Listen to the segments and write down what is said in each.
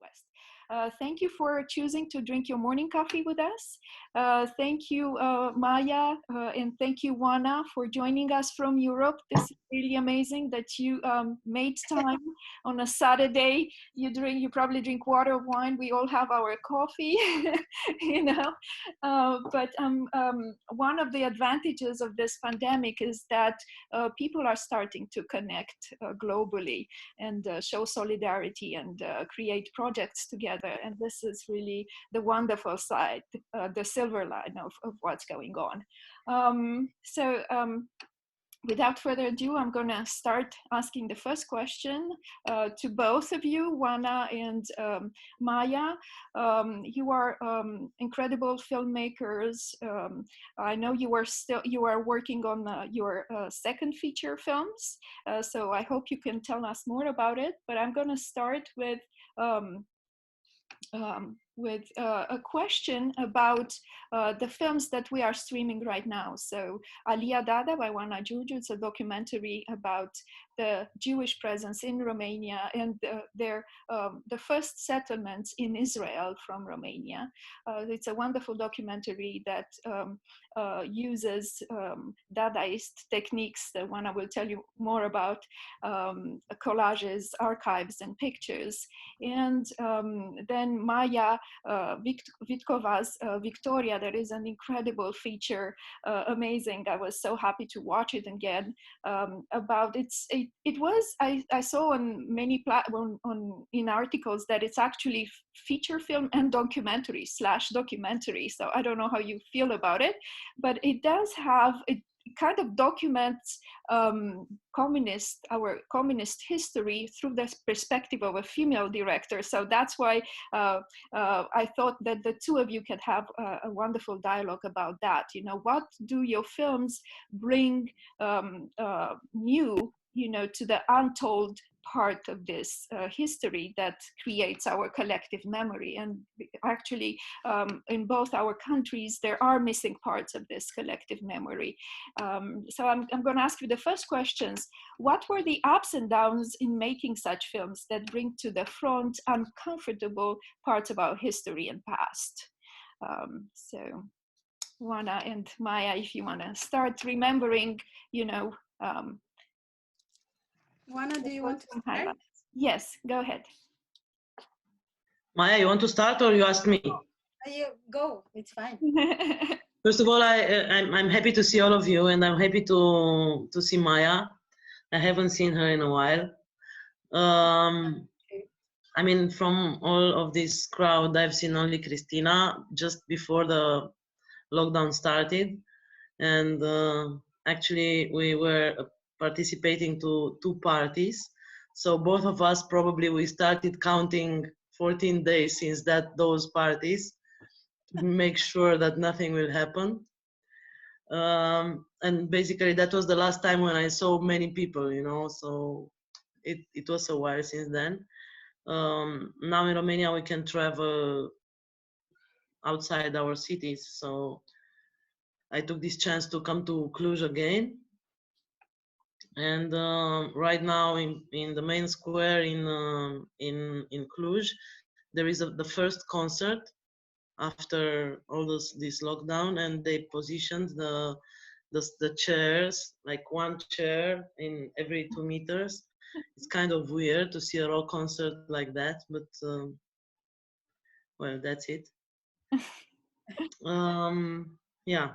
Northwest. Thank you for choosing to drink your morning coffee with us. Thank you, Maya, and thank you, Oana, for joining us from Europe. This is really amazing that you made time on a Saturday. You probably drink water or wine. We all have our coffee, you know. But one of the advantages of this pandemic is that people are starting to connect globally and show solidarity and create projects together. And this is really the wonderful side, the silver line of what's going on. Without further ado, I'm going to start asking the first question to both of you, Oana and Maya. You are incredible filmmakers. I know you are working on your second feature films, so I hope you can tell us more about it. But I'm going to start with a question about the films that we are streaming right now. So Alia Dada by Oana Giurgiu, it's a documentary about the Jewish presence in Romania and the first settlements in Israel from Romania. It's a wonderful documentary that uses Dadaist techniques that Oana will tell you more about, collages, archives, and pictures. And then Maya Vitkova's Victoria, that is an incredible feature, amazing. I was so happy to watch it again. About I saw on many in articles that it's actually feature film and documentary / documentary. So I don't know how you feel about it, but it does have it kind of documents our communist history through the perspective of a female director. So that's why I thought that the two of you could have a wonderful dialogue about that. You know, what do your films bring new, you know, to the untold part of this history that creates our collective memory? And actually, in both our countries, there are missing parts of this collective memory. So I'm going to ask you the first questions. What were the ups and downs in making such films that bring to the front uncomfortable parts of our history and past? So Oana and Maya, if you want to start remembering, you know, Oana, do you want to start? Yes, go ahead. Maya, you want to start or you ask me? You go, it's fine. First of all, I'm happy to see all of you, and I'm happy to see Maya. I haven't seen her in a while. I mean, from all of this crowd, I've seen only Christina just before the lockdown started. And actually, we were participating to 2 parties. So both of us we started counting 14 days since those parties to make sure that nothing will happen. And basically that was the last time when I saw many people, you know, so it was a while since then. Now in Romania we can travel outside our cities, so I took this chance to come to Cluj again. And right now in the main square in Cluj, there is the first concert after all this lockdown, and they positioned the chairs, like 1 chair in every 2 meters. It's kind of weird to see a rock concert like that, but well, that's it. Yeah.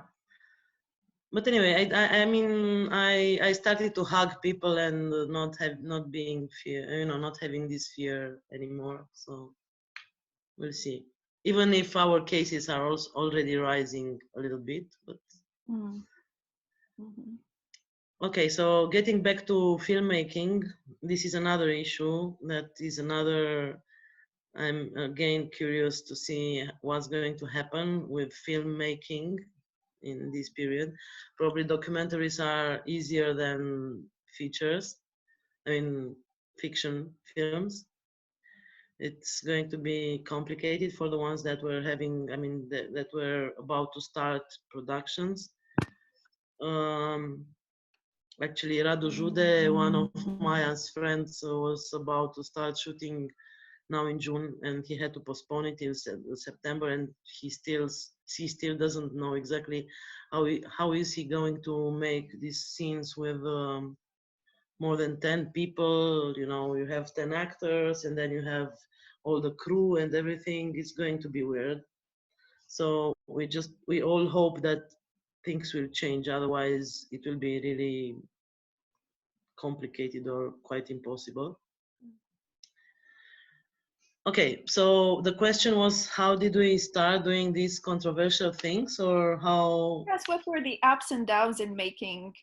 But anyway, I mean, I started to hug people and not being fear, you know, not having this fear anymore. So we'll see. Even if our cases are also already rising a little bit, but. Mm-hmm. Okay, so getting back to filmmaking, this is another issue that is another. I'm again curious to see what's going to happen with filmmaking in this period. Probably documentaries are easier than features, I mean fiction films. It's going to be complicated for the ones that were having, I mean, that were about to start productions. Actually, Radu Jude, one of Maya's friends, was about to start shooting now in June, and he had to postpone it till September, and he still doesn't know exactly how is he going to make these scenes with more than 10 people. You know, you have 10 actors, and then you have all the crew and everything. It's going to be weird. So we all hope that things will change. Otherwise, it will be really complicated or quite impossible. Okay, so the question was, how did we start doing these controversial things, or how? Yes, what were the ups and downs in making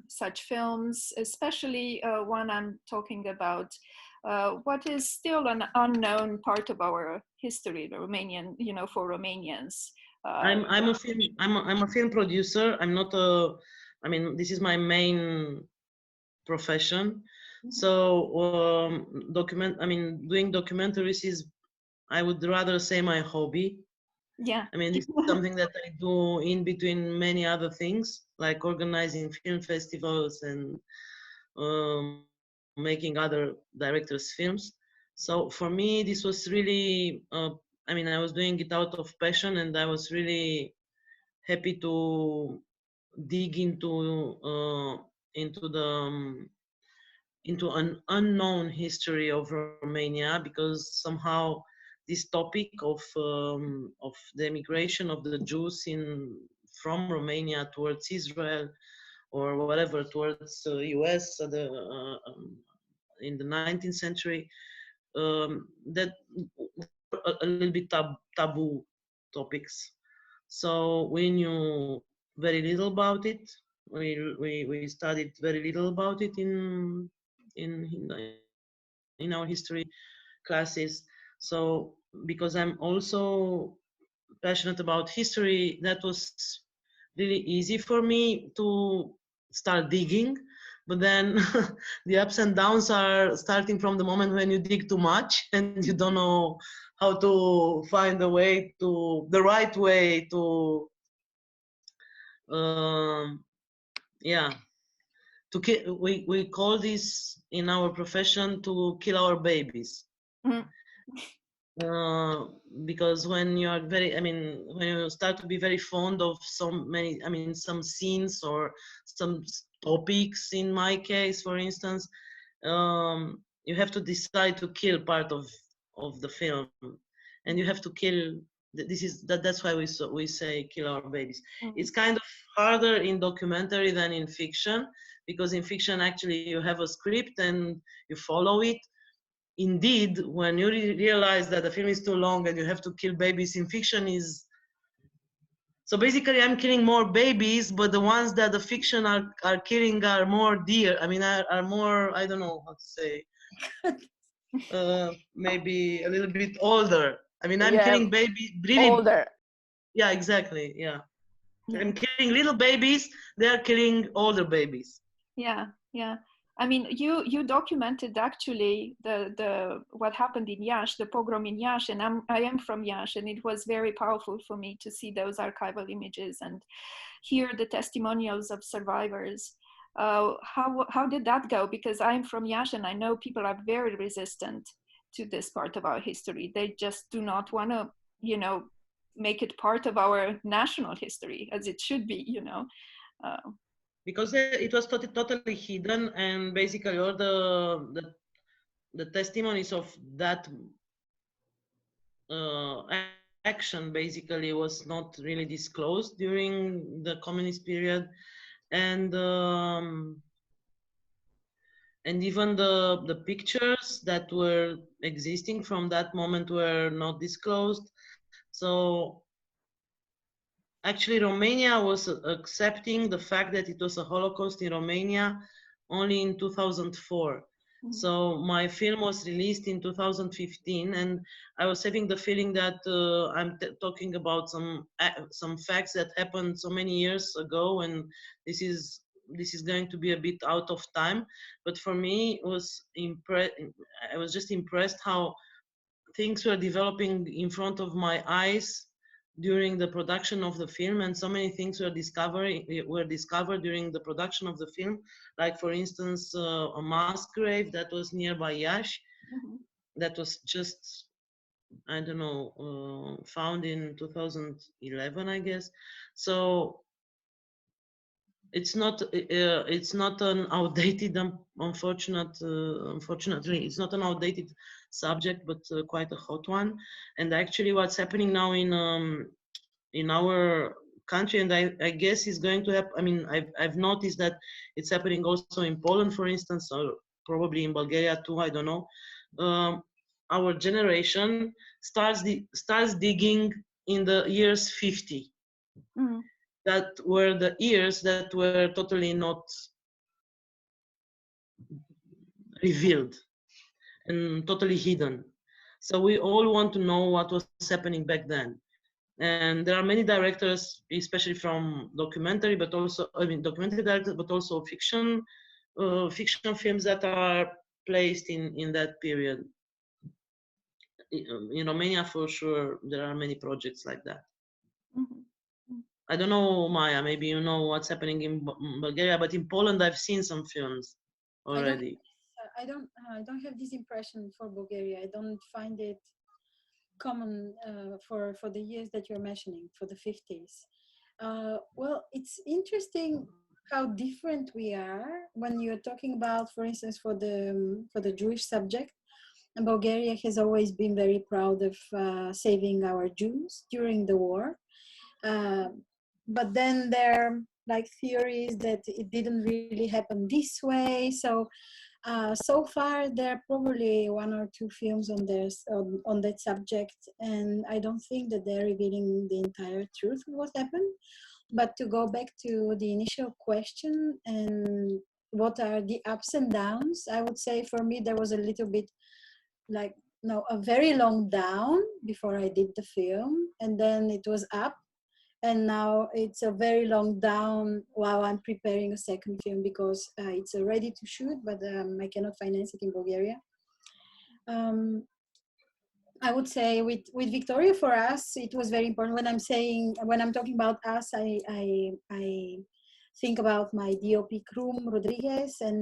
such films, especially one I'm talking about, what is still an unknown part of our history, the Romanian, you know, for Romanians. I'm a film producer. I'm not a. I mean, this is my main profession. So doing documentaries is, I would rather say, my hobby. Yeah. I mean, this is something that I do in between many other things, like organizing film festivals and making other directors' films. So for me, this was really, I mean, I was doing it out of passion, and I was really happy to dig into an unknown history of Romania, because somehow this topic of the immigration of the Jews from Romania towards Israel, or whatever, towards US in the 19th century, that a little bit taboo topics. So we knew very little about it. We studied very little about it in our history classes. So because I'm also passionate about history, that was really easy for me to start digging. But then the ups and downs are starting from the moment when you dig too much and you don't know how to find the right way to um, yeah, we call this in our profession to kill our babies. Mhm. Because when you are when you start to be very fond of some scenes or some topics, in my case, for instance, you have to decide to kill part of the film, and you have to kill. That's why we say kill our babies. It's kind of harder in documentary than in fiction, because in fiction actually you have a script and you follow it. Indeed, when you realize that the film is too long and you have to kill babies in fiction, is so basically I'm killing more babies, but the ones that the fiction are killing are more dear. I mean, are more, I don't know how to say, maybe a little bit older. I mean, I'm killing babies really older. Yeah, exactly. Yeah. Yeah. I'm killing little babies, they are killing older babies. Yeah, yeah. I mean, you documented actually the what happened in Iași, the pogrom in Iași, and I am from Iași, and it was very powerful for me to see those archival images and hear the testimonials of survivors. How did that go? Because I'm from Iași, and I know people are very resistant to this part of our history. They just do not want to, you know, make it part of our national history as it should be, you know. Because it was totally hidden, and basically all the testimonies of that action basically was not really disclosed during the communist period, and even the pictures that were existing from that moment were not disclosed. So actually, Romania was accepting the fact that it was a Holocaust in Romania only in 2004. So my film was released in 2015, and I was having the feeling that I'm talking about some facts that happened so many years ago, and this is going to be a bit out of time. But for me, it was I was just impressed how things were developing in front of my eyes during the production of the film, and so many things were discovered during the production of the film, like for instance a mass grave that was nearby Iași. that was just, I don't know, found in 2011, I guess. So it's not an outdated, unfortunately, it's not an outdated subject, but quite a hot one. And actually, what's happening now in our country, and I guess is going to happen. I mean, I've noticed that it's happening also in Poland, for instance, or probably in Bulgaria too. I don't know. Um, our generation starts digging in the years 50. Mm. That were the years that were totally not revealed and totally hidden. So we all want to know what was happening back then. And there are many directors, especially from documentary, but also, I mean, documentary directors, but also fiction films that are placed in that period. In Romania, for sure, there are many projects like that. Mhm. Mm. I don't know, Maya, maybe you know what's happening in Bulgaria, but in Poland, I've seen some films already. I don't have this impression for Bulgaria. I don't find it common for the years that you're mentioning, for the 50s. Well, it's interesting how different we are when you're talking about, for instance, for the Jewish subject. And Bulgaria has always been very proud of saving our Jews during the war. Uh, but then there are like theories that it didn't really happen this way. So far, there are probably one or two films on that subject, and I don't think that they're revealing the entire truth of what happened. But to go back to the initial question and what are the ups and downs, I would say for me there was a little bit like no a very long down before I did the film, and then it was up, and now it's a very long down while I'm preparing a second film because it's ready to shoot, but I cannot finance it in Bulgaria. Um, I would say with Victoria, for us, it was very important. When I'm talking about us, I think about my DOP Krum Rodriguez and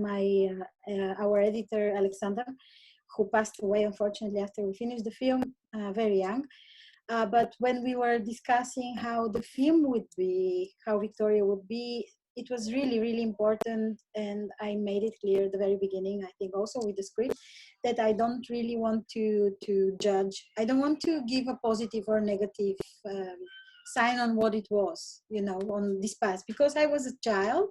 our editor Alexander, who passed away unfortunately after we finished the film, very young. But when we were discussing how the film would be, how Victoria would be, it was really, really important. And I made it clear at the very beginning, I think also with the script, that I don't really want to judge. I don't want to give a positive or negative sign on what it was, on this past, because I was a child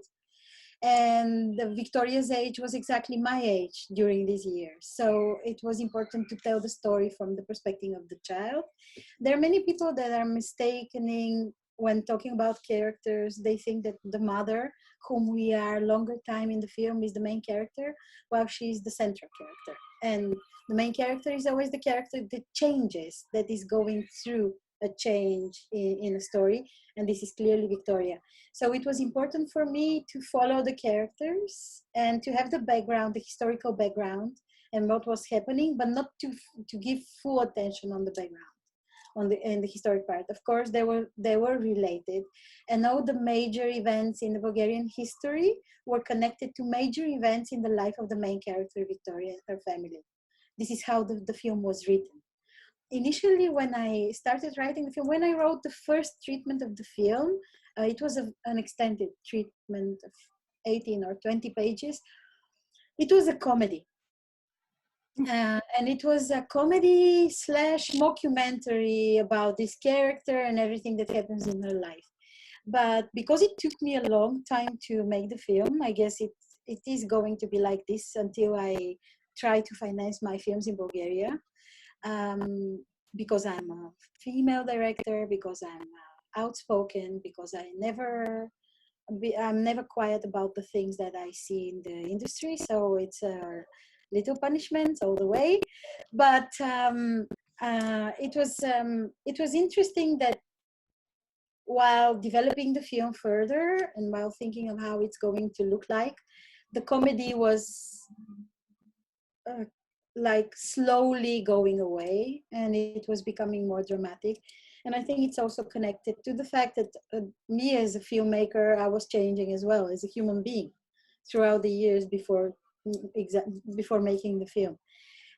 and Victoria's age was exactly my age during these years. So it was important to tell the story from the perspective of the child. There are many people that are mistaken when talking about characters. They think that the mother, whom we are longer time in the film, is the main character, while she's the central character. And the main character is always the character that changes, that is going through a change in a story. And this is clearly Victoria. So it was important for me to follow the characters and to have the background, the historical background and what was happening, but not to give full attention on the background, in the historic part. Of course, they were related, and all the major events in the Bulgarian history were connected to major events in the life of the main character, Victoria, and her family. This is how the film was written. Initially, when I started writing the film, when I wrote the first treatment of the film, it was an extended treatment of 18 or 20 pages. It was a comedy. And it was a comedy / mockumentary about this character and everything that happens in her life. But because it took me a long time to make the film, I guess it is going to be like this until I try to finance my films in Bulgaria. Because I'm a female director, because I'm outspoken, because I'm never quiet about the things that I see in the industry. So it's a little punishment all the way. But it was interesting that while developing the film further and while thinking of how it's going to look like, the comedy was like slowly going away, and it was becoming more dramatic. And I think it's also connected to the fact that me as a filmmaker, I was changing as well as a human being throughout the years before making the film.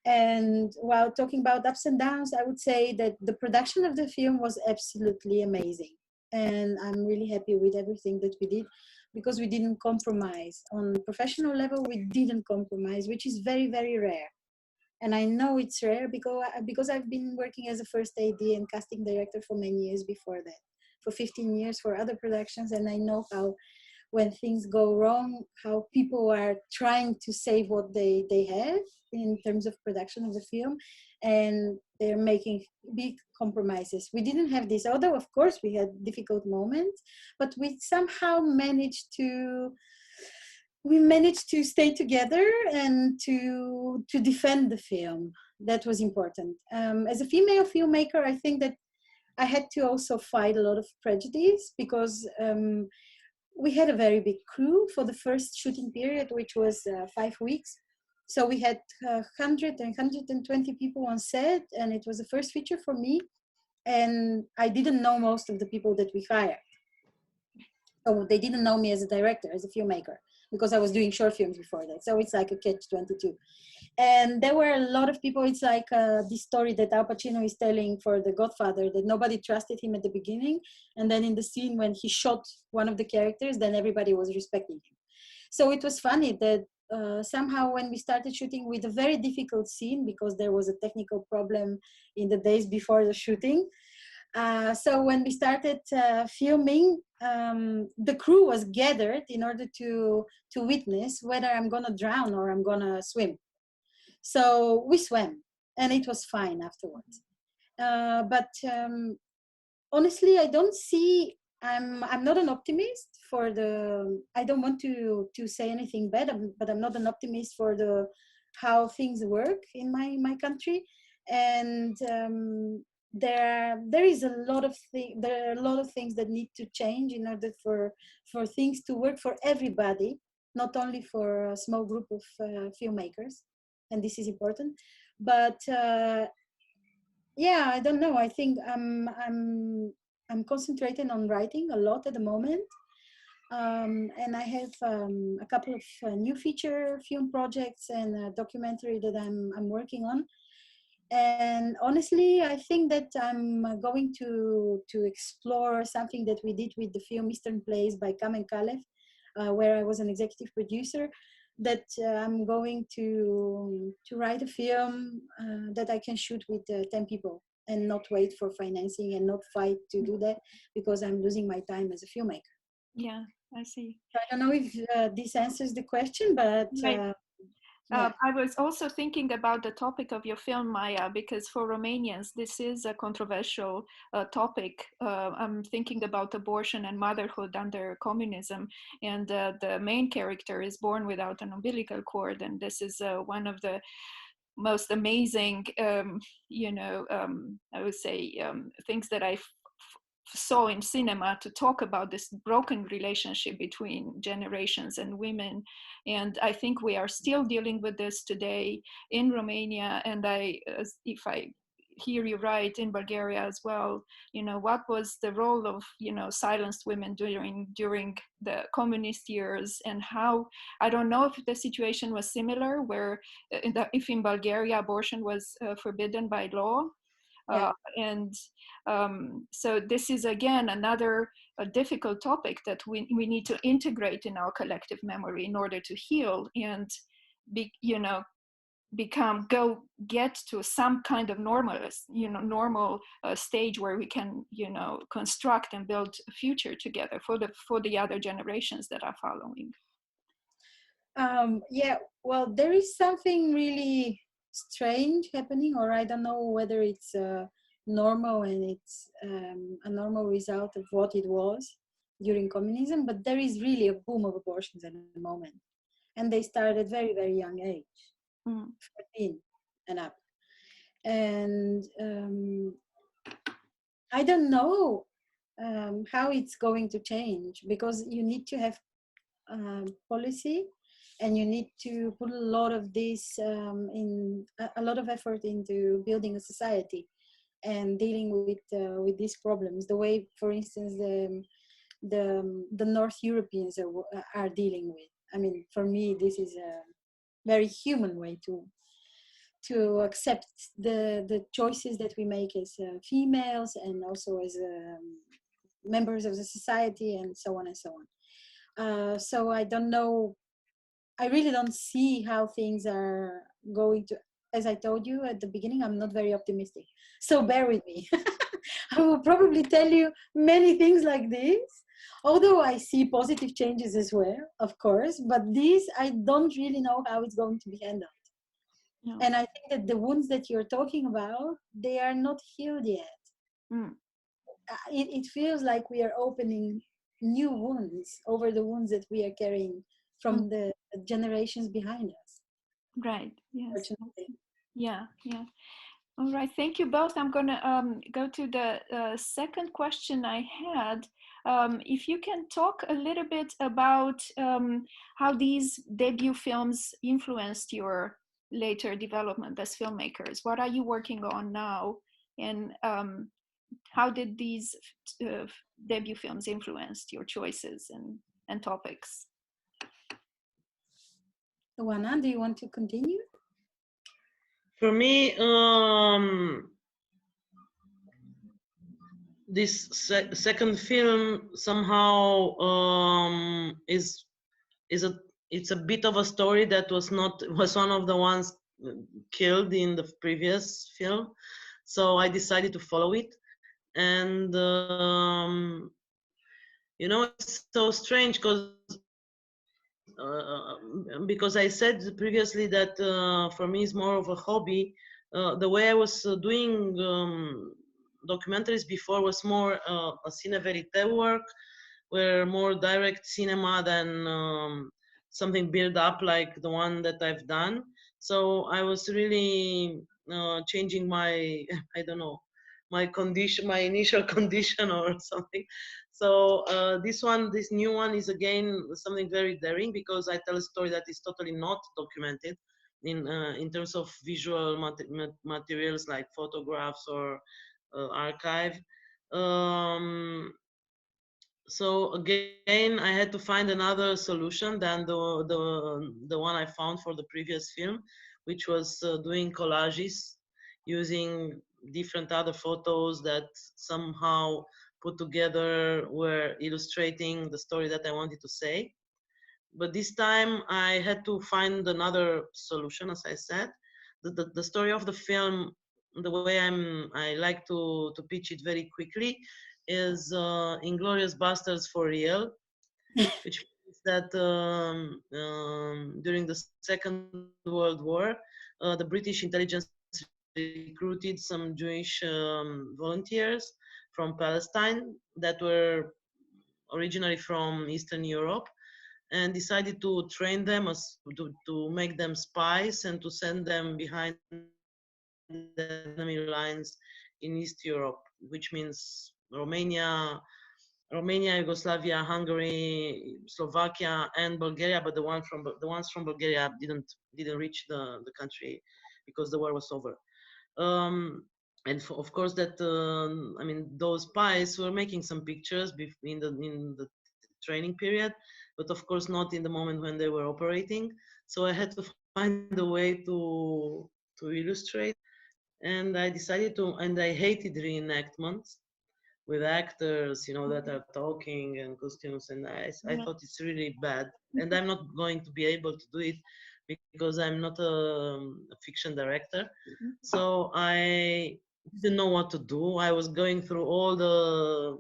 And while talking about ups and downs, I would say that the production of the film was absolutely amazing. And I'm really happy with everything that we did, because we didn't compromise. On professional level, we didn't compromise, which is very, very rare. And I know it's rare because I've been working as a first AD and casting director for many years before that, for 15 years for other productions. And I know how, when things go wrong, how people are trying to save what they have in terms of production of the film, and they're making big compromises. We didn't have this, although of course we had difficult moments, but we somehow managed to stay together and to defend the film. That was important. As a female filmmaker, I think that I had to also fight a lot of prejudice, because we had a very big crew for the first shooting period, which was 5 weeks. So we had 100 and 120 people on set, and it was the first feature for me. And I didn't know most of the people that we hired. So they didn't know me as a director, as a filmmaker, because I was doing short films before that. So it's like a catch-22. And there were a lot of people. It's like this story that Al Pacino is telling for The Godfather, that nobody trusted him at the beginning. And then in the scene when he shot one of the characters, then everybody was respecting him. So it was funny that somehow when we started shooting with a very difficult scene, because there was a technical problem in the days before the shooting. So when we started filming, the crew was gathered in order to witness whether I'm gonna drown or I'm gonna swim. So we swam, and it was fine afterwards. But honestly, I don't see. I'm not an optimist for the. I don't want to say anything bad, but I'm not an optimist for the how things work in my country, and there is a lot of there are a lot of things that need to change in order for things to work for everybody, not only for a small group of filmmakers, and this is important. But yeah, I don't know. I think I'm concentrating on writing a lot at the moment, and I have a couple of new feature film projects and a documentary that I'm working on. And honestly, I think that I'm going to explore something that we did with the film Eastern Plays by Kamen Kalev, where I was an executive producer. That I'm going to write a film that I can shoot with 10 people and not wait for financing and not fight to do that, because I'm losing my time as a filmmaker. Yeah, I see. I don't know if this answers the question, but Right. yeah. I was also thinking about the topic of your film, Maya, because for Romanians, this is a controversial topic. I'm thinking about abortion and motherhood under communism, and the main character is born without an umbilical cord, and this is one of the most amazing, I would say, things that I saw in cinema, to talk about this broken relationship between generations and women. And I think we are still dealing with this today in Romania. And if I hear you right, in Bulgaria as well, what was the role of, silenced women during the communist years, and how, I don't know if the situation was similar, where if in Bulgaria abortion was forbidden by law. Yeah. And so this is again another difficult topic that we need to integrate in our collective memory in order to heal and get to some kind of normal stage where we can construct and build a future together for the other generations that are following. Yeah, well, there is something really strange happening, or I don't know whether it's normal and it's a normal result of what it was during communism, but there is really a boom of abortions at the moment. And they start at very, very young age, 14 and up. And I don't know how it's going to change, because you need to have policy, and you need to put a lot of this in a lot of effort into building a society and dealing with these problems, the way, for instance, the North Europeans are dealing with. I mean, for me, this is a very human way to accept the choices that we make as females, and also as members of the society, and so on and so on. So I don't know, I really don't see how things are going to, as I told you at the beginning, I'm not very optimistic. So bear with me. I will probably tell you many things like this, although I see positive changes as well, of course, but this, I don't really know how it's going to be handled. No. And I think that the wounds that you're talking about, they are not healed yet. Mm. It feels like we are opening new wounds over the wounds that we are carrying from the generations behind us. Right. Yes. Fortunately. Yeah. Yeah. All right. Thank you both. I'm going to go to the second question I had. If you can talk a little bit about how these debut films influenced your later development as filmmakers. What are you working on now? And how did these debut films influence your choices and topics? Oana, do you want to continue? For me, this second film somehow is a it's a bit of a story that was one of the ones killed in the previous film, so I decided to follow it. And it's so strange because I said previously that for me it's more of a hobby. The way I was doing documentaries before was more a cine verite work, where more direct cinema than something built up like the one that I've done. So I was really changing my I don't know, my condition, my initial condition or something. So this new one is again something very daring, because I tell a story that is totally not documented in terms of visual materials like photographs or archive. Um, so again, I had to find another solution than the one I found for the previous film, which was doing collages using different other photos that somehow put together were illustrating the story that I wanted to say. But this time I had to find another solution, as I said. The story of the film, the way I like to pitch it very quickly, is Inglorious Bastards for real, which means that during the Second World War, the British intelligence recruited some Jewish volunteers from Palestine that were originally from Eastern Europe, and decided to train them to make them spies and to send them behind the enemy lines in East Europe, which means Romania, Yugoslavia, Hungary, Slovakia, and Bulgaria. But the ones from Bulgaria didn't reach the country because the war was over. And of course, that I mean, those spies were making some pictures in the training period, but of course not in the moment when they were operating. So I had to find a way to illustrate, and I decided to, and I hated reenactments with actors, that are talking and costumes, and I thought it's really bad, and I'm not going to be able to do it because I'm not a fiction director. So I didn't know what to do. I was going through all the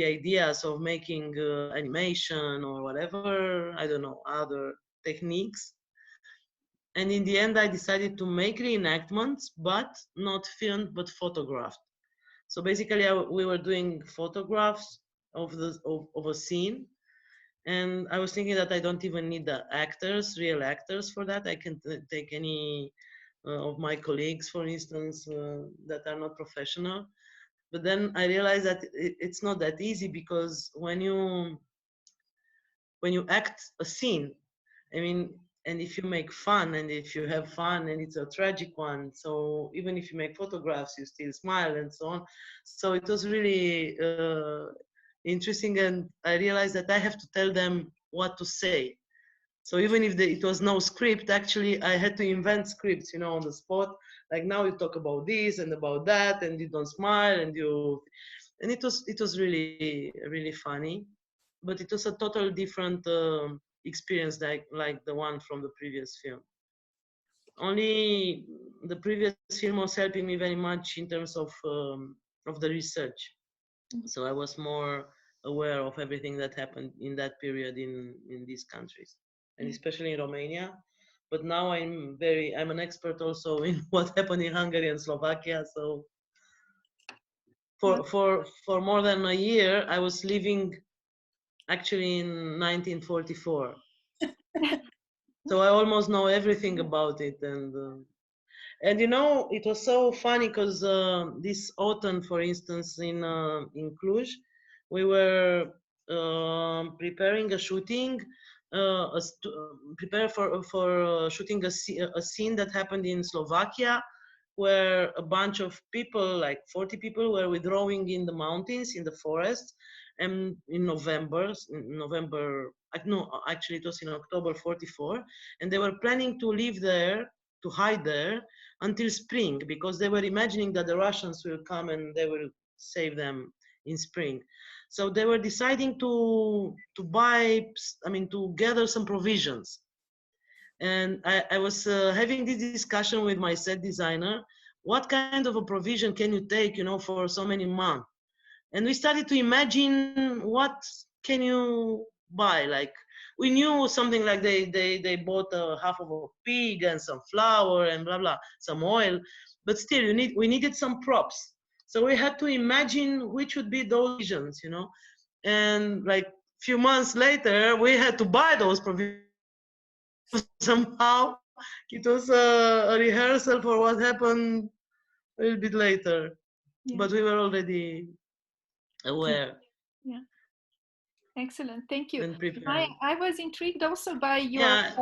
ideas of making animation or whatever, I don't know, other techniques. And in the end, I decided to make reenactments, but not filmed, but photographed. So basically, we were doing photographs of a scene, and I was thinking that I don't even need the actors, real actors, for that. I can take any of my colleagues, for instance, that are not professional. But then I realized that it's not that easy, because when you act a scene, I mean, and if you make fun, and if you have fun, and it's a tragic one, so even if you make photographs, you still smile and so on. So it was really interesting, and I realized that I have to tell them what to say. So even if it was no script, actually I had to invent scripts, on the spot. Like, now you talk about this and about that, and you don't smile, and it was really funny, but it was a total different experience, like the one from the previous film. Only the previous film was helping me very much in terms of the research. So I was more aware of everything that happened in that period in these countries, and especially in Romania. But now I'm an expert also in what happened in Hungary and Slovakia. So for more than a year, I was living actually in 1944. So I almost know everything about it, and it was so funny because this autumn, for instance, in Cluj, we were preparing a shooting, prepare for shooting a scene that happened in Slovakia, where a bunch of people, like 40 people, were withdrawing in the mountains, in the forest, and in November, no, actually it was in October 44, and they were planning to live there, to hide there until spring, because they were imagining that the Russians will come and they will save them in spring. So they were deciding to gather some provisions. And I was having this discussion with my set designer. What kind of a provision can you take, for so many months? And we started to imagine, what can you buy? Like, we knew something like they bought half of a pig and some flour and blah blah, some oil, but still we needed some props. So we had to imagine which would be those provisions. And like few months later, we had to buy those provisions. So somehow it was a rehearsal for what happened a little bit later, but we were already aware. Yeah. Excellent, thank you. And prepared. I was intrigued also by Yeah.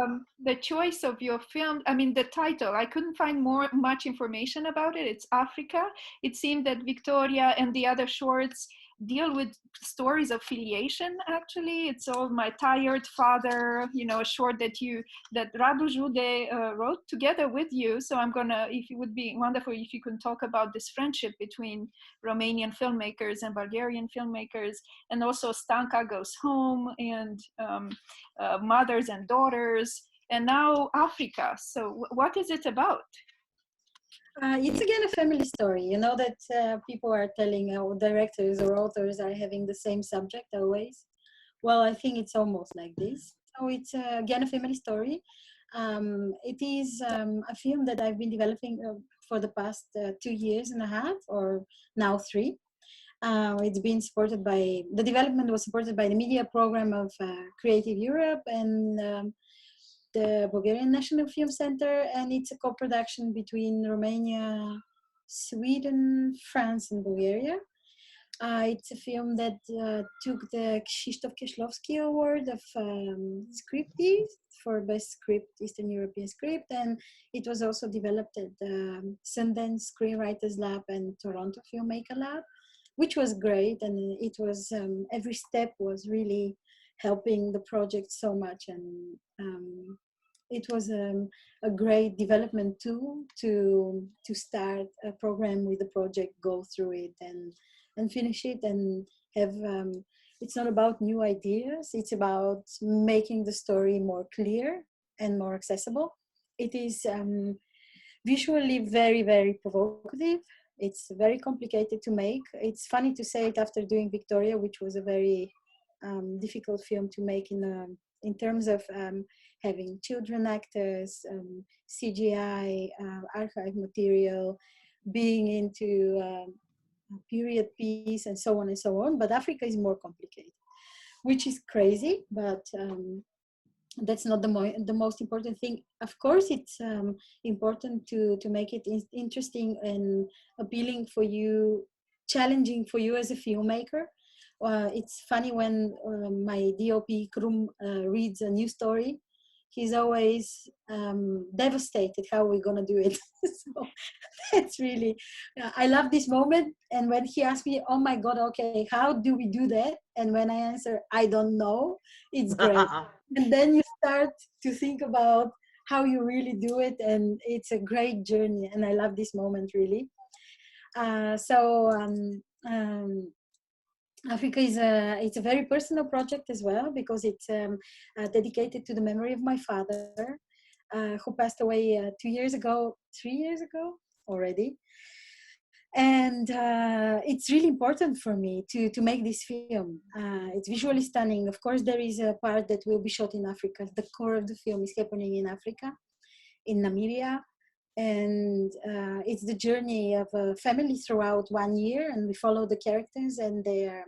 the choice of your film. I mean, the title. I couldn't find much information about it. It's Africa. It seemed that Victoria and the other shorts deal with stories of filiation. Actually, it's all My Tired Father. A short that Radu Jude wrote together with you. So if it would be wonderful if you can talk about this friendship between Romanian filmmakers and Bulgarian filmmakers, and also Stanka Goes Home, and Mothers and Daughters, and now Africa. So what is it about? It's again a family story. You know that people are telling, directors or authors are having the same subject always. Well, I think it's almost like this. So it's again a family story. It is a film that I've been developing for the past 2 years and a half, or now 3. It's been supported by, the development was supported by the media program of Creative Europe and the Bulgarian National Film Center, and it's a co-production between Romania, Sweden, France, and Bulgaria. It's a film that took the Krzysztof Kieślowski Award of Scripties for Best Script, Eastern European Script, and it was also developed at the Sundance Screenwriters Lab and Toronto Filmmaker Lab, which was great, and it was every step was really helping the project so much, and it was a great development tool to start a program with the project, go through it and finish it, and have it's not about new ideas, it's about making the story more clear and more accessible. It is visually very, very provocative. It's very complicated to make. It's funny to say it after doing Victoria, which was a very difficult film to make in terms of having children actors, CGI, archive material, being into period piece, and so on and so on. But Africa is more complicated, which is crazy, but that's not the most important thing. Of course, it's important to make it interesting and appealing for you, challenging for you as a filmmaker. It's funny when my DOP Krum reads a new story, he's always devastated how we're gonna do it. So that's really, I love this moment. And when he asked me, oh my God, okay, how do we do that? And when I answer, I don't know, it's great. And then you start to think about how you really do it, and it's a great journey, and I love this moment really. So Africa is it's a very personal project as well, because it's dedicated to the memory of my father, who passed away 2 years ago, 3 years ago already. And it's really important for me to make this film. It's visually stunning. Of course, there is a part that will be shot in Africa. The core of the film is happening in Africa, in Namibia. And it's the journey of a family throughout 1 year, and we follow the characters and their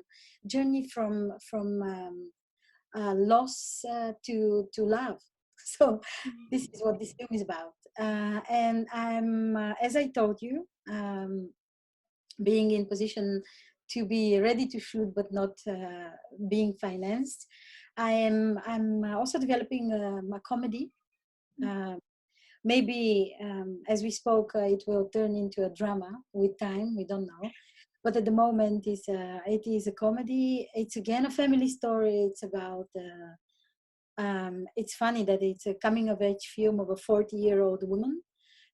journey from loss to love. So this is what this film is about. And I'm, as I told you, being in position to be ready to shoot but not being financed. I'm also developing a comedy. Maybe as we spoke, it will turn into a drama with time. We don't know, but at the moment, it is a comedy. It's again a family story. It's about. It's funny that it's a coming of age film of a 40-year-old woman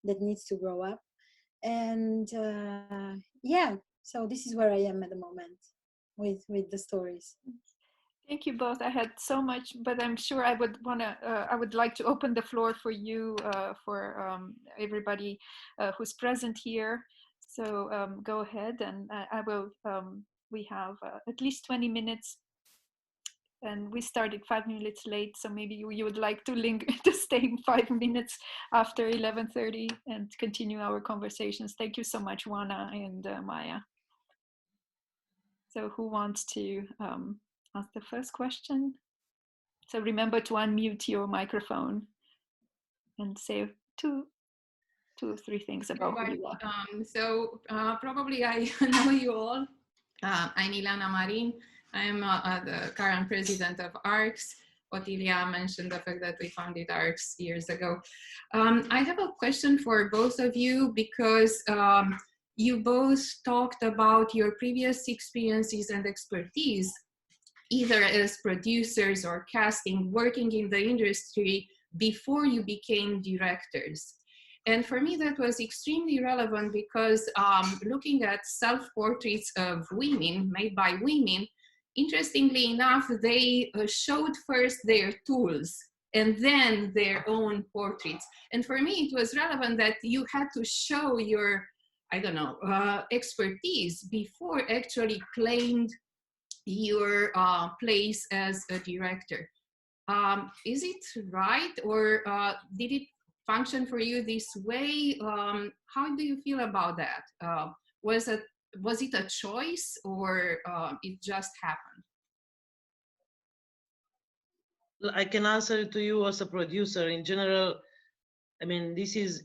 that needs to grow up, and yeah. So this is where I am at the moment with the stories. Thank you both. I had so much, but I'm sure I would I would like to open the floor for you, for everybody who's present here. So go ahead, and I will. We have at least 20 minutes, and we started 5 minutes late. So maybe you would like to to stay 5 minutes after 11:30 and continue our conversations. Thank you so much, Oana and Maya. So who wants to ask the first question? So remember to unmute your microphone and say two or three things about who you are. Probably I know you all. I'm Ilana Marin. I'm the current president of ARCS. Otilia mentioned the fact that we founded ARCS years ago. I have a question for both of you, because you both talked about your previous experiences and expertise, either as producers or casting, working in the industry before you became directors. And for me, that was extremely relevant, because looking at self-portraits of women made by women, interestingly enough, they showed first their tools and then their own portraits. And for me, it was relevant that you had to show your, I don't know, expertise before actually claimed your place as a director. Is it right, or did it function for you this way? How do you feel about that? Was it a choice, or it just happened? I can answer to you as a producer. In general, I mean, this is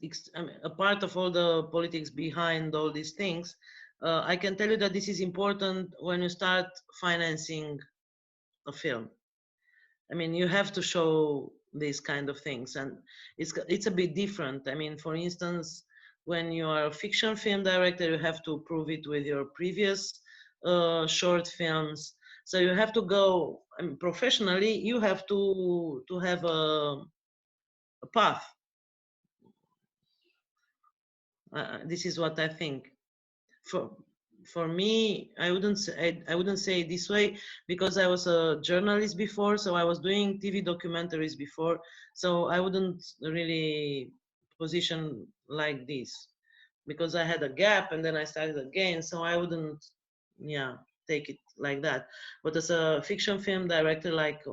a part of all the politics behind all these things. I can tell you that this is important when you start financing a film. I mean, you have to show these kind of things, and it's a bit different. I mean, for instance, when you are a fiction film director, you have to prove it with your previous short films. So you have to go, I mean, professionally. You have to have a path. This is what I think. For me, I wouldn't say it this way, because I was a journalist before, so I was doing TV documentaries before, so I wouldn't really position like this, because I had a gap and then I started again, so I wouldn't, yeah, take it like that. But as a fiction film director like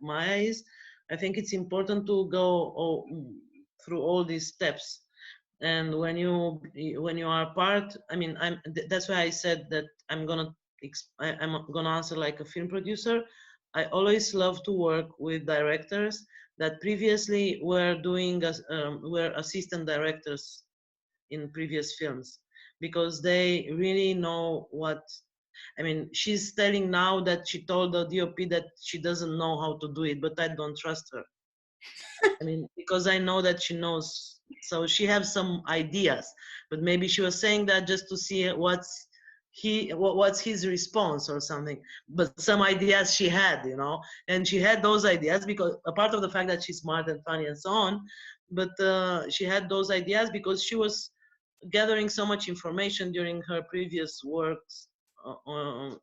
Maya is, I think it's important to go through all these steps. And when you are part, I mean, that's why I said that I'm gonna answer like a film producer. I always love to work with directors that previously were doing were assistant directors in previous films, because they really know what, I mean, she's telling now that she told the DOP that she doesn't know how to do it, but I don't trust her. I mean, because I know that she knows, so she has some ideas, but maybe she was saying that just to see what what's his response or something. But some ideas she had, and she had those ideas because a part of the fact that she's smart and funny and so on, but she had those ideas because she was gathering so much information during her previous works on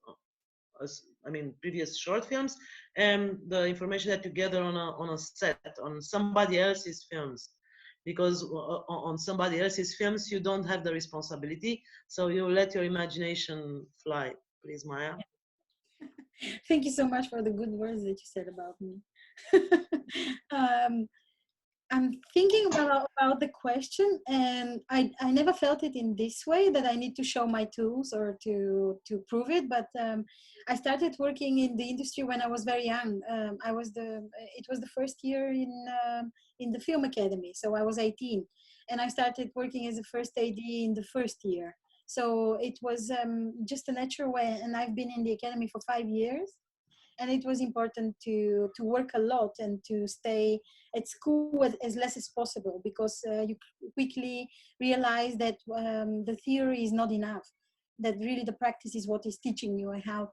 previous short films, and the information that you gather on a set on somebody else's films, because on somebody else's films you don't have the responsibility, so you let your imagination fly. Please, Maya. Thank you so much for the good words that you said about me. um, I'm thinking about the question, and I never felt it in this way that I need to show my tools or to prove it. But I started working in the industry when I was very young. It was the first year in the film academy, so I was 18, and I started working as a first AD in the first year. So it was just a natural way, and I've been in the academy for 5 years. And it was important to work a lot and to stay at school as less as possible, because you quickly realize that the theory is not enough, that really the practice is what is teaching you how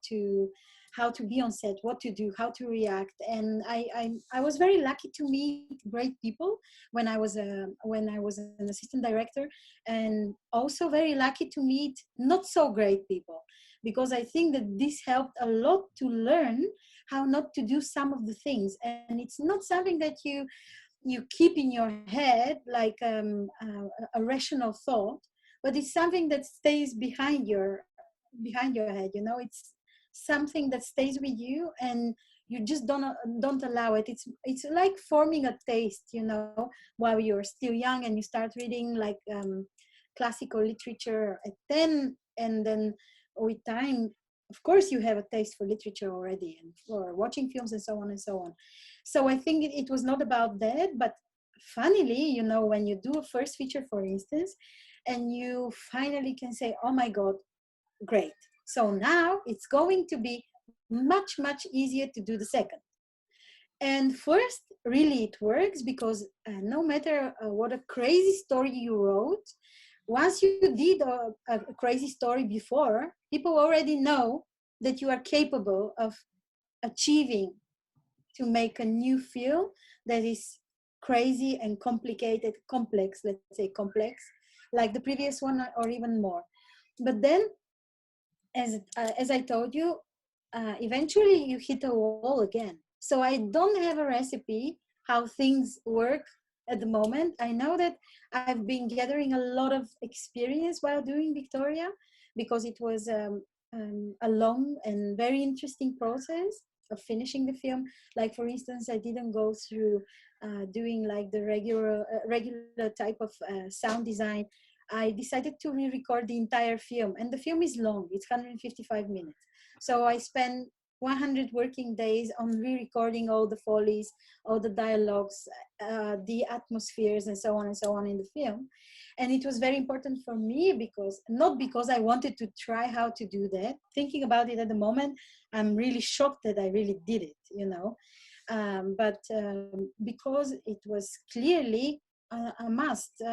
to be on set, what to do, how to react. And I was very lucky to meet great people when I was an assistant director, and also very lucky to meet not so great people, because I think that this helped a lot to learn how not to do some of the things. And it's not something that you keep in your head like a rational thought, but it's something that stays behind your head. It's something that stays with you, and you just don't allow it. It's like forming a taste, while you're still young and you start reading like classical literature at 10, and then with time, of course, you have a taste for literature already and for watching films and so on and so on. So I think it was not about that, but funnily, when you do a first feature, for instance, and you finally can say, oh my God, great. So now it's going to be much, much easier to do the second. And first, really it works, because no matter what a crazy story you wrote, once you did a crazy story before, people already know that you are capable of achieving to make a new film that is crazy and complicated, complex, let's say complex, like the previous one or even more. But then, as I told you, eventually you hit a wall again. So I don't have a recipe how things work at the moment. I know that I've been gathering a lot of experience while doing Victoria, because it was a long and very interesting process of finishing the film. Like, for instance, I didn't go through doing like the regular type of sound design. I decided to re-record the entire film, and the film is long. It's 155 minutes. So I spent 100 working days on re-recording all the follies, all the dialogues, the atmospheres, and so on in the film. And it was very important for me, not because I wanted to try how to do that. Thinking about it at the moment, I'm really shocked that I really did it, but because it was clearly a must.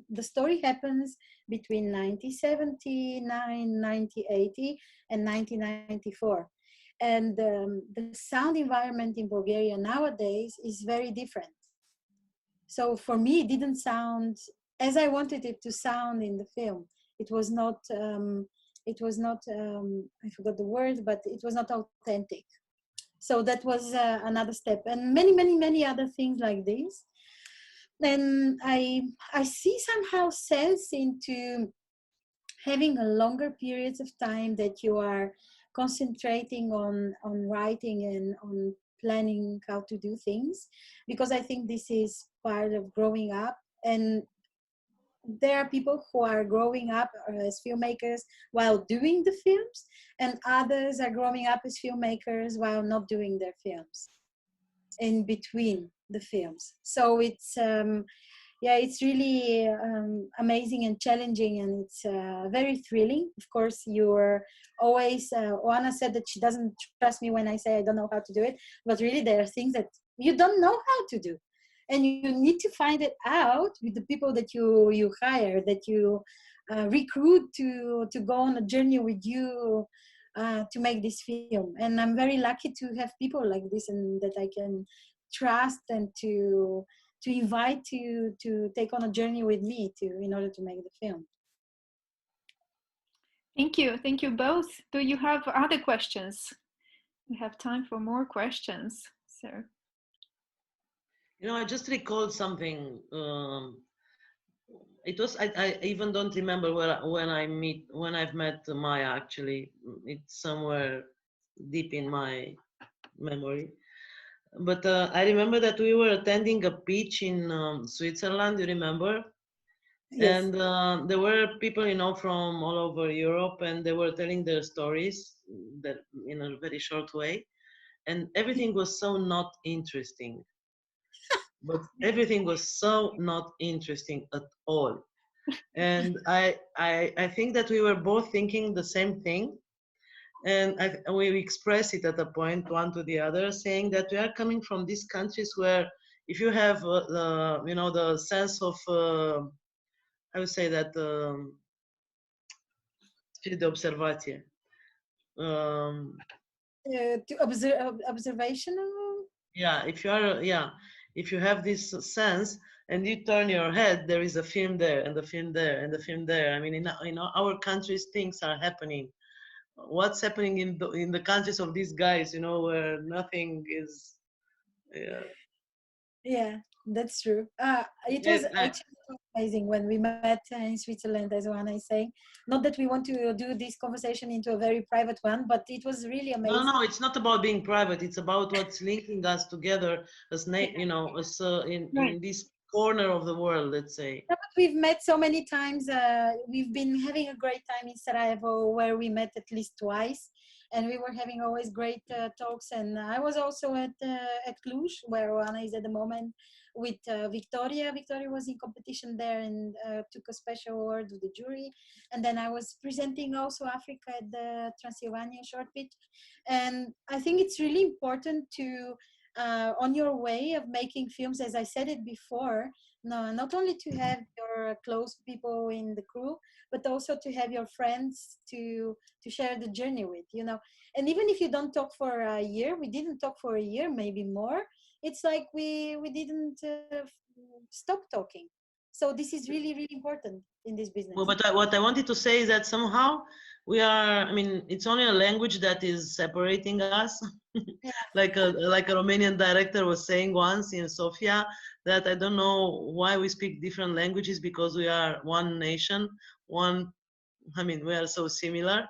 The story happens between 1979, 1980, and 1994. And the sound environment in Bulgaria nowadays is very different. So for me, it didn't sound as I wanted it to sound in the film. It was not, I forgot the word, but it was not authentic. So that was another step, and many, many, many other things like this. And I see somehow sense into having a longer periods of time that you are concentrating on writing and on planning how to do things, because I think this is part of growing up. And there are people who are growing up as filmmakers while doing the films, and others are growing up as filmmakers while not doing their films, in between the films. So it's it's really amazing and challenging, and it's very thrilling. Of course, you're always Oana said that she doesn't trust me when I say I don't know how to do it, but really there are things that you don't know how to do, and you need to find it out with the people that you hire, that you recruit to go on a journey with you to make this film. And I'm very lucky to have people like this and that I can trust and to invite to take on a journey with me in order to make the film. Thank you both. Do you have other questions? We have time for more questions. So, You know, I just recalled something. It was I even don't remember when I've met Maya. Actually, it's somewhere deep in my memory. But I remember that we were attending a pitch in Switzerland. You remember? Yes. And there were people, you know, from all over Europe, and they were telling their stories that in a very short way, and everything was so not interesting. But everything was so not interesting at all. And I think that we were both thinking the same thing, and we expressed it at a point one to the other, saying that we are coming from these countries where if you have the, you know, the sense of I would say that spirit de observație. To observational. Yeah, if you are, yeah, if you have this sense and you turn your head, there is a film there and a film there and a film there. I mean, in our countries, things are happening. What's happening in the countries of these guys, you know, where nothing is. Yeah. Yeah, that's true. It was And actually amazing when we met in Switzerland, as Oana is saying. Not that we want to do this conversation into a very private one, but it was really no, amazing. no, it's not about being private. It's about what's linking us together as, Yeah. you know, as right. in this corner of the world, let's say. Yeah, but we've met so many times. We've been having a great time in Sarajevo, where we met at least twice, and we were having always great talks. And I was also at Cluj, where Oana is at the moment, with Victoria. Victoria was in competition there and took a special award with the jury. And then I was presenting also Africa at the Transylvania short pitch. And I think it's really important to, on your way of making films, as I said it before, no, not only to have your close people in the crew, but also to have your friends to share the journey with, you know. And even if you don't talk for a year, we didn't talk for a year, maybe more. It's like we didn't stop talking. So this is really really important in this Well, business. but what I wanted to say is that somehow we are, I mean, it's only a language that is separating us. Yeah, Like a Romanian director was saying once in Sofia, that I don't know why we speak different languages, because we are one nation, one, I mean, we are so similar.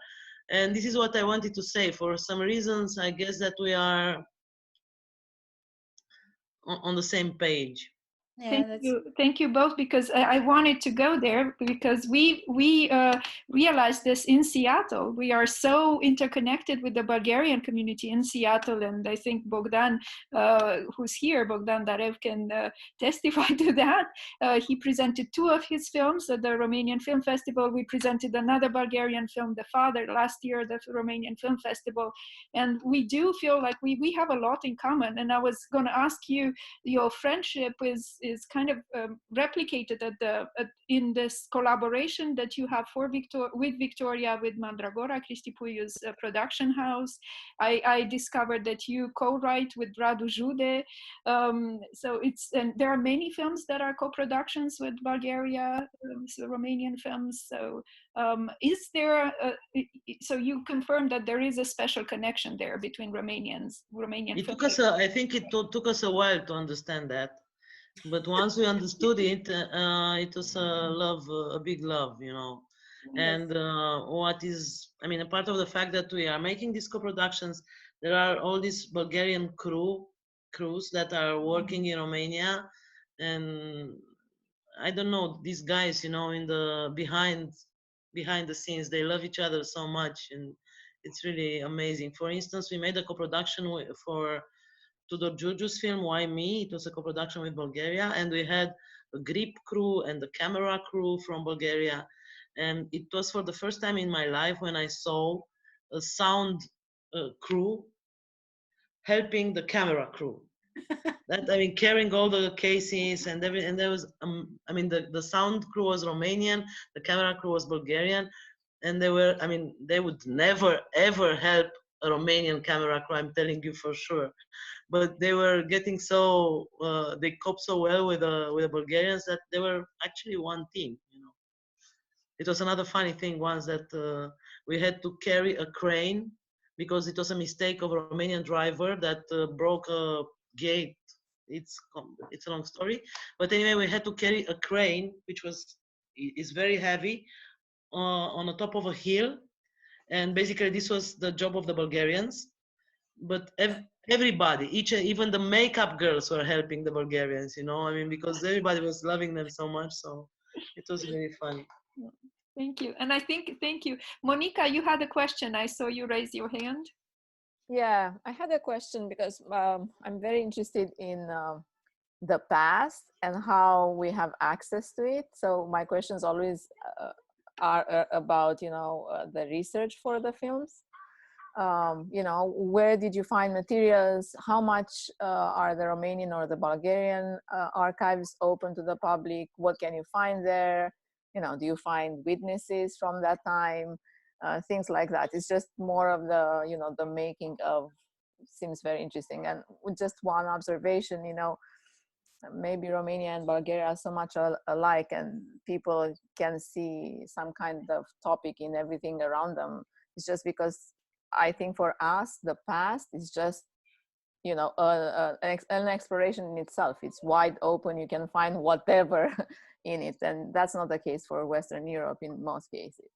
And this is what I wanted to say. For some reasons, I guess that we are on the same page. yeah, that's Thank you both, because I wanted to go there because we realized this in Seattle. We are so interconnected with the Bulgarian community in Seattle, and I think Bogdan, who's here, Bogdan Darev, can testify to that. He presented two of his films at the Romanian Film Festival. We presented another Bulgarian film, The Father, last year at the Romanian Film Festival, and we do feel like we have a lot in common. And I was going to ask you, your friendship is kind of replicated in this collaboration that you have with Victoria, with Mandragora, Cristi Puiu's production house. I discovered that you co-write with Radu Jude. So and there are many films that are co-productions with Bulgaria, so Romanian films. So is there so you confirm that there is a special connection there between Romanian It took films? us, I think it took us a while to understand that. But once we understood it, it was a love, a big love, you know. yes. And what is, I mean, a part of the fact that we are making these co-productions, there are all these Bulgarian crews that are working in Romania, and I don't know, these guys, you know, in the behind the scenes, they love each other so much, and it's really amazing. For instance, we made a co-production for Tudor Giurgiu's film Why Me. It was a co-production with Bulgaria, and we had a grip crew and the camera crew from Bulgaria. And it was for the first time in my life when I saw a sound crew helping the camera crew. That, I mean, carrying all the cases and everything. And there was, I mean, the sound crew was Romanian, the camera crew was Bulgarian, and they were, I mean, they would never ever help a Romanian camera crew. I'm telling you for sure. But they were getting so, they coped so well with the Bulgarians that they were actually one team. You know, it was another funny thing once that we had to carry a crane because it was a mistake of a Romanian driver that broke a gate. It's a long story, but anyway, we had to carry a crane, which is very heavy, on the top of a hill, and basically this was the job of the Bulgarians. But everybody, even the makeup girls were helping the Bulgarians. You know, I mean, because everybody was loving them so much, so it was very funny. Thank you. And I think, thank you. Monica, you had a question. I saw you raise your hand. Yeah, I had a question because I'm very interested in the past and how we have access to it. So my questions always are about, you know, the research for the films. You know, where did you find materials? How much are the Romanian or the Bulgarian archives open to the public? What can you find there? You know, do you find witnesses from that time? Things like that. It's just more of the, you know, the making of, seems very interesting. And with just one observation, you know, maybe Romania and Bulgaria are so much alike, and people can see some kind of topic in everything around them. It's just because I think for us, the past is just, you know, an exploration in itself. It's wide open. You can find whatever in it. And that's not the case for Western Europe in most cases.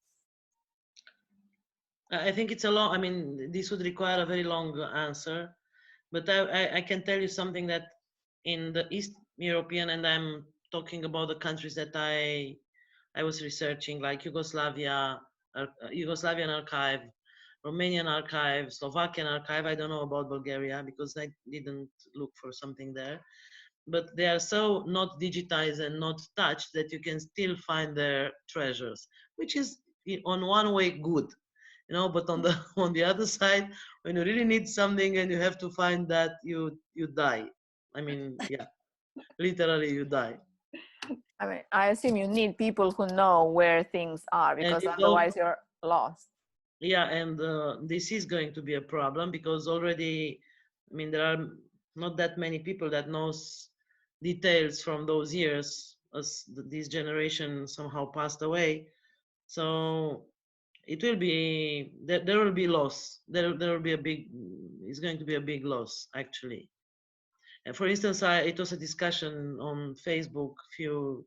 I think it's a long, I mean, this would require a very long answer, but I can tell you something that in the East European, and I'm talking about the countries that I was researching, like Yugoslavia, Yugoslavian archive, Romanian archive, Slovakian archive. I don't know about Bulgaria because I didn't look for something there. But they are so not digitized and not touched that you can still find their treasures, which is on one way good, you know. But on the on the other side, when you really need something and you have to find that, you die. I mean, yeah, literally you die. I mean, I assume you need people who know where things are, And because you don't, otherwise you're lost. yeah, and this is going to be a problem because already, I mean, there are not that many people that knows details from those years as this generation somehow passed away. So it will be, there will be loss. There will be a big, it's going to be a big loss actually. And for instance, it was a discussion on Facebook a few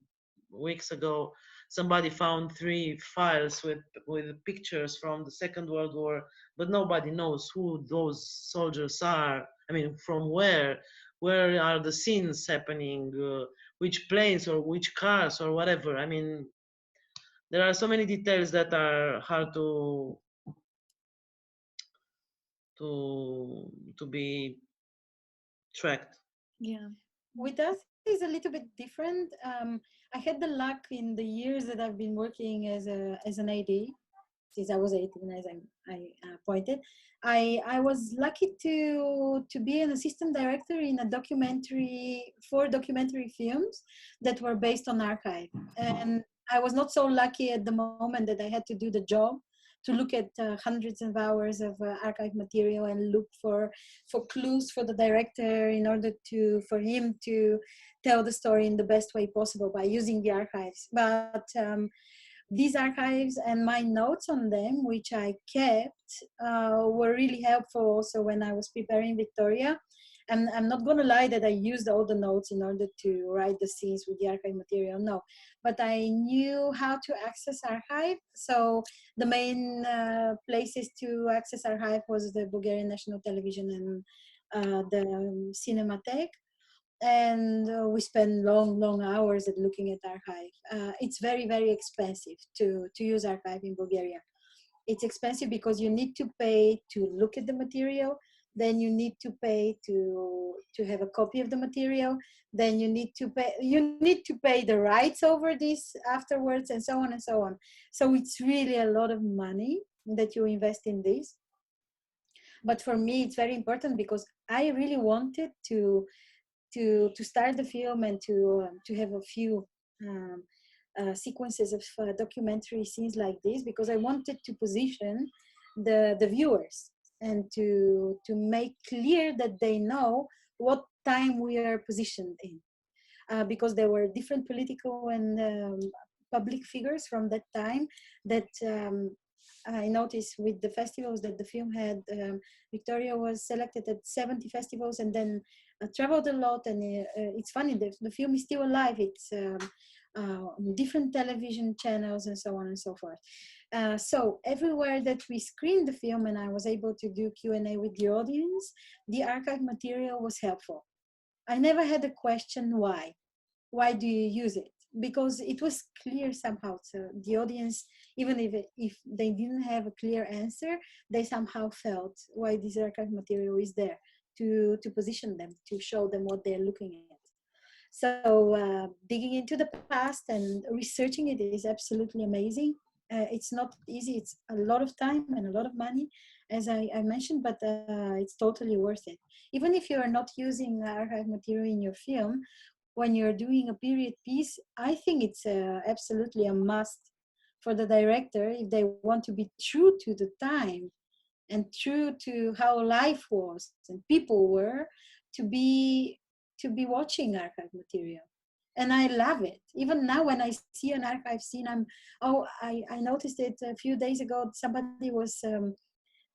weeks ago. Somebody found 3 files with pictures from the Second World War, but nobody knows who those soldiers are. I mean, from where are the scenes happening, which planes or which cars or whatever. I mean, there are so many details that are hard to be tracked. Yeah. With us is a little bit different. I had the luck in the years that I've been working as an AD, since I was 18, as I pointed. I was lucky to be an assistant director in a documentary, 4 documentary films that were based on archive. And I was not so lucky at the moment that I had to do the job, to look at hundreds of hours of archive material and look for clues for the director in order for him to tell the story in the best way possible by using the archives. But these archives and my notes on them, which I kept, were really helpful also when I was preparing Victoria. And I'm not going to lie that I used all the notes in order to write the scenes with the archive material, no. But I knew how to access archive. So the main places to access archive was the Bulgarian National Television and the Cinematheque. And we spend long hours at looking at archive. It's very expensive to use archive in Bulgaria. It's expensive because you need to pay to look at the material, then you need to pay to have a copy of the material, then you need to pay the rights over this afterwards, and so on and so on. So it's really a lot of money that you invest in this. But for me, it's very important because I really wanted to start the film and to have a few sequences of documentary scenes like this, because I wanted to position the viewers and to make clear that they know what time we are positioned in, because there were different political and public figures from that time that I noticed with the festivals that the film had. Victoria was selected at 70 festivals and then traveled a lot. And it's funny, the film is still alive. It's different television channels and so on and so forth. So everywhere that we screened the film and I was able to do Q&A with the audience, the archive material was helpful. I never had a question why. Why do you use it? Because it was clear somehow. So the audience, even if they didn't have a clear answer, they somehow felt why this archive material is there to position them, to show them what they're looking at. So digging into the past and researching it is absolutely amazing. It's not easy. It's a lot of time and a lot of money, as I mentioned, but it's totally worth it. Even if you are not using archive material in your film, when you're doing a period piece, I think it's absolutely a must for the director if they want to be true to the time and true to how life was and people were, to be watching archive material. And I love it. Even now when I see an archive scene, I noticed it a few days ago. Somebody was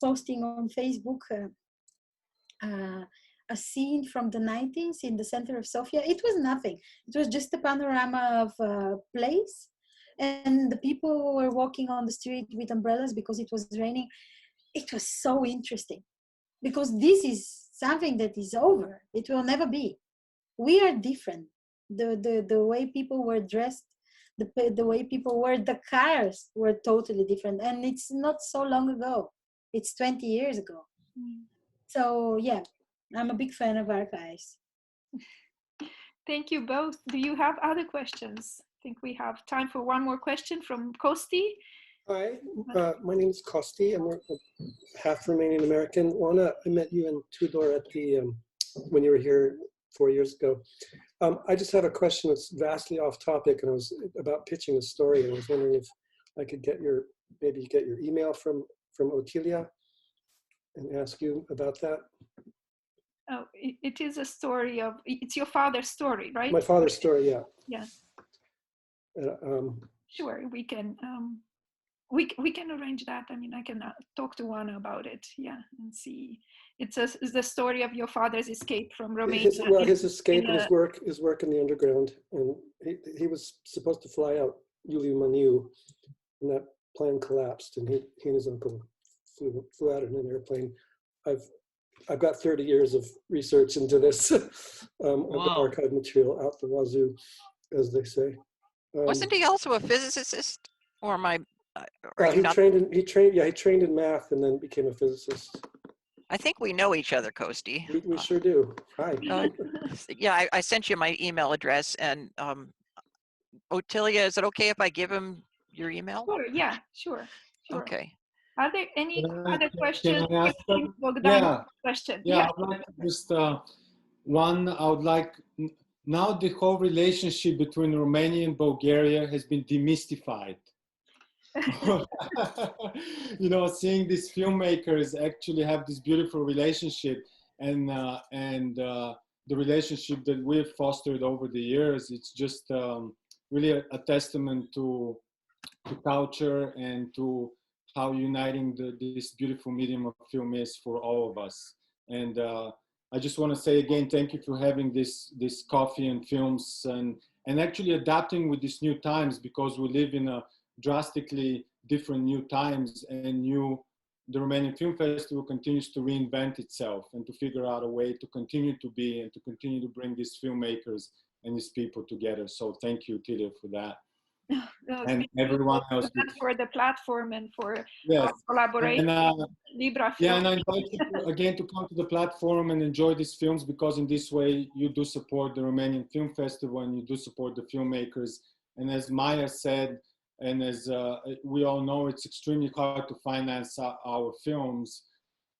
posting on Facebook a scene from the 90s in the center of Sofia. It was nothing. It was just a panorama of a place. And the people were walking on the street with umbrellas because it was raining. It was so interesting because this is something that is over. It will never be. We are different. The way people were dressed, the way people were, the cars were totally different. And it's not so long ago. It's 20 years ago. So yeah, I'm a big fan of archives. Thank you both. Do you have other questions? I think we have time for one more question from Kosti. Hi, my name is Kosti. I'm half Romanian American. Oana, I met you in Tudor at the when you were here 4 years ago. I just have a question that's vastly off topic, and I was about pitching a story, and I was wondering if I could get your email from Otilia and ask you about that. Oh, it is a story of, it's your father's story, right? My father's story, yeah. Yeah. Sure, we can arrange that. I mean, I can talk to Oana about it, yeah, and see. It's the story of your father's escape from Romania. His escape and his work in the underground, and he was supposed to fly out Iuliu Maniu, and that plan collapsed, and he and his uncle flew out in an airplane. I've got 30 years of research into this. Wow. Archive material out the wazoo, as they say. Wasn't he also a physicist, or am I? He trained in math and then became a physicist. I think we know each other, Kosti. We sure do. Hi. Yeah, I sent you my email address, and Otilia, is it okay if I give him your email? Sure, yeah, sure. Okay. Are there any other questions? Can I ask Question. Yeah, I'd like just one. I would like, now the whole relationship between Romania and Bulgaria has been demystified. You know, seeing these filmmakers actually have this beautiful relationship, and the relationship that we've fostered over the years, it's just really a testament to culture and to how uniting this beautiful medium of film is for all of us. And I just want to say again, thank you for having this coffee and films, and actually adapting with these new times, because we live in a drastically different new times, and the Romanian Film Festival continues to reinvent itself and to figure out a way to continue to be and to continue to bring these filmmakers and these people together. So thank you, Tilia, for that. And everyone else for the platform and for yes. collaboration. Libra yeah, and I invite you again to come to the platform and enjoy these films, because in this way you do support the Romanian Film Festival and you do support the filmmakers. And as Maya said, and as we all know, it's extremely hard to finance our films.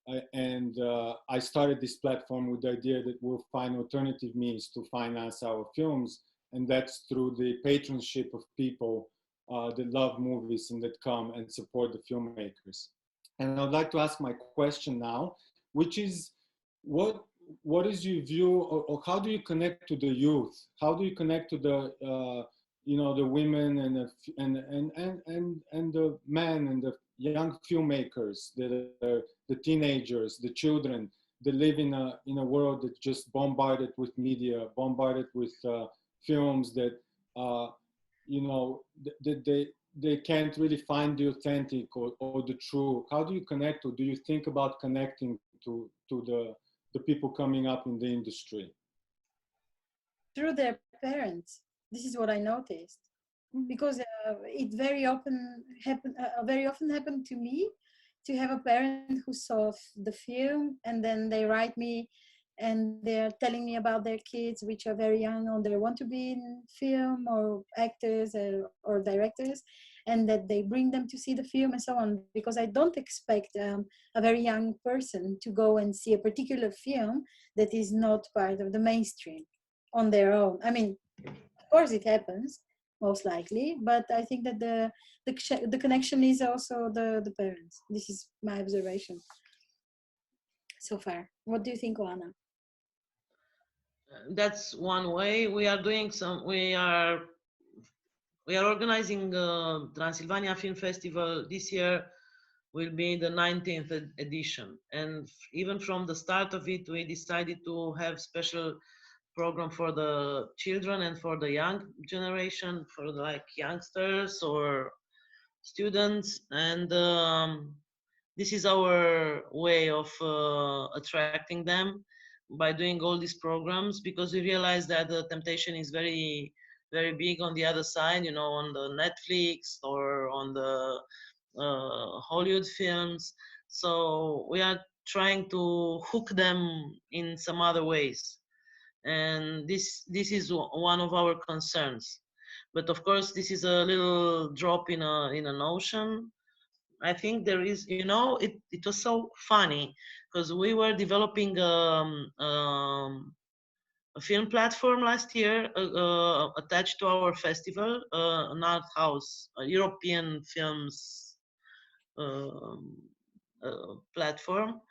I started this platform with the idea that we'll find alternative means to finance our films, and that's through the patronship of people that love movies and that come and support the filmmakers. And I'd like to ask my question now, which is, what is your view, or how do you connect to the youth? How do you connect to the the women and the men and the young filmmakers, that are the teenagers, the children that live in a world that's just bombarded with media, bombarded with films that they can't really find the authentic or the true. How do you connect, or do you think about connecting to the people coming up in the industry? Through their parents. This is what I noticed, because it very often happened to me to have a parent who saw the film, and then they write me and they're telling me about their kids, which are very young, or they want to be in film or actors or directors, and that they bring them to see the film and so on. Because I don't expect a very young person to go and see a particular film that is not part of the mainstream on their own. I mean, of course it happens, most likely, but I think that the connection is also the parents. This is my observation so far. What do you think, Oana? That's one way. We are doing some. We are organizing Transylvania Film Festival this year. Will be the 19th edition, and even from the start of it, we decided to have special program for the children and for the young generation, for like youngsters or students, and this is our way of attracting them by doing all these programs, because we realize that the temptation is very, very big on the other side, on the Netflix or on the Hollywood films. So we are trying to hook them in some other ways, and this is one of our concerns. But of course, this is a little drop in an ocean. I think there is, it was so funny because we were developing a film platform last year attached to our festival, an art house, a European films platform.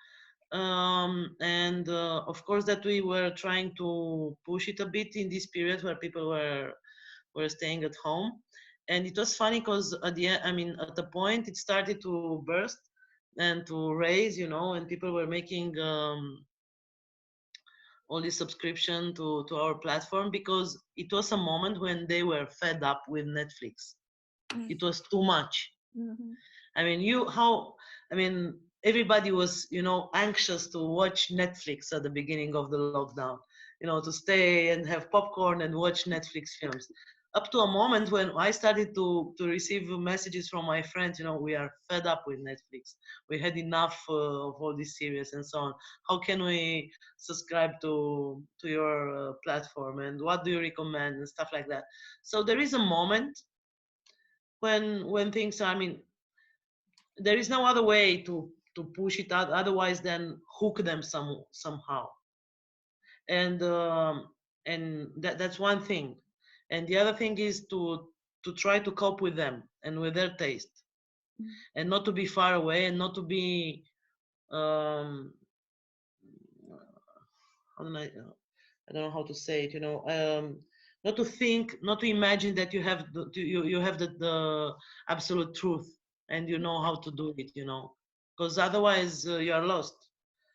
And of course that we were trying to push it a bit in this period where people were staying at home. And it was funny because at the end, at the point it started to burst and to raise, and people were making all this subscription to our platform, because it was a moment when they were fed up with Netflix. It was too much. Everybody was, anxious to watch Netflix at the beginning of the lockdown, to stay and have popcorn and watch Netflix films. Up to a moment when I started to receive messages from my friends, we are fed up with Netflix. We had enough of all these series and so on. How can we subscribe to your platform, and what do you recommend, and stuff like that. So there is a moment when things are, there is no other way to push it out otherwise than hook them somehow. And that's one thing. And the other thing is to try to cope with them and with their taste, and not to be far away, and not to be I don't know how to say it, not to think, not to imagine that you have the absolute truth and you know how to do it, because otherwise you are lost.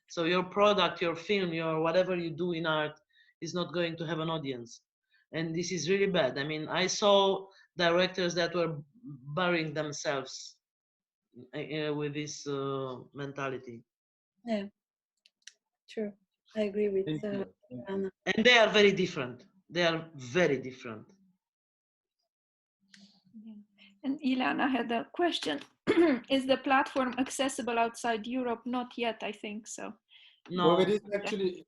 So your product, your film, your whatever you do in art is not going to have an audience. And this is really bad. I saw directors that were burying themselves with this mentality. Yeah, true. I agree with Anna. And they are very different. They are very different. Yeah. And Ilana had a question. Is the platform accessible outside Europe? Not yet, I think so. No. Well, it is actually,